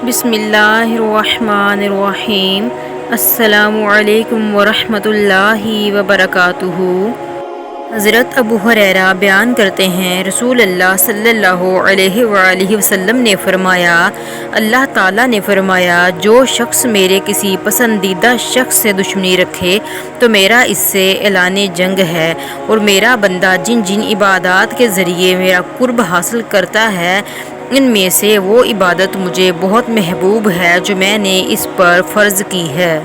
بسم اللہ الرحمن الرحیم۔ السلام علیکم ورحمۃ اللہ وبرکاتہ۔ حضرت ابو ہریرہ بیان کرتے ہیں، رسول اللہ صلی اللہ علیہ وآلہ وسلم نے فرمایا، اللہ تعالیٰ نے فرمایا، جو شخص میرے کسی پسندیدہ شخص سے دشمنی رکھے تو میرا اس سے اعلان جنگ ہے، اور میرا بندہ جن جن عبادات کے ذریعے میرا قرب حاصل کرتا ہے ان میں سے وہ عبادت مجھے بہت محبوب ہے جو میں نے اس پر فرض کی ہے۔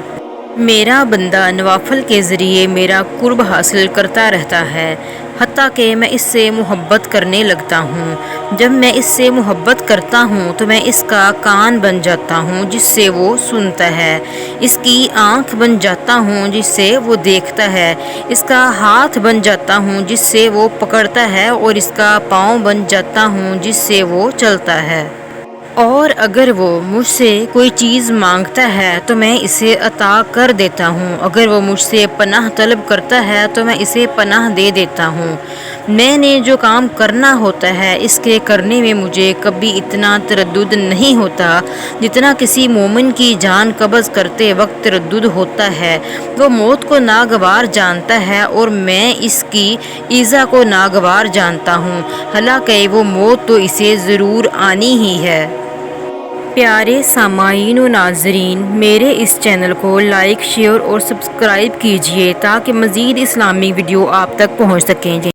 میرا بندہ نوافل کے ذریعے میرا قرب حاصل کرتا رہتا ہے، حتیٰ کہ میں اس سے محبت کرنے لگتا ہوں۔ جب میں اس سے محبت کرتا ہوں تو میں اس کا کان بن جاتا ہوں جس سے وہ سنتا ہے، اس کی آنکھ بن جاتا ہوں جس سے وہ دیکھتا ہے، اس کا ہاتھ بن جاتا ہوں جس سے وہ پکڑتا ہے، اور اس کا پاؤں بن جاتا ہوں جس سے وہ چلتا ہے۔ اور اگر وہ مجھ سے کوئی چیز مانگتا ہے تو میں اسے عطا کر دیتا ہوں، اگر وہ مجھ سے پناہ طلب کرتا ہے تو میں اسے پناہ دے دیتا ہوں۔ میں نے جو کام کرنا ہوتا ہے اس کے کرنے میں مجھے کبھی اتنا تردد نہیں ہوتا جتنا کسی مومن کی جان قبض کرتے وقت تردد ہوتا ہے۔ وہ موت کو ناگوار جانتا ہے اور میں اس کی ایذا کو ناگوار جانتا ہوں، حالانکہ وہ موت تو اسے ضرور آنی ہی ہے۔ پیارے سامعین و ناظرین، میرے اس چینل کو لائک، شیئر اور سبسکرائب کیجیے تاکہ مزید اسلامی ویڈیو آپ تک پہنچ سکیں۔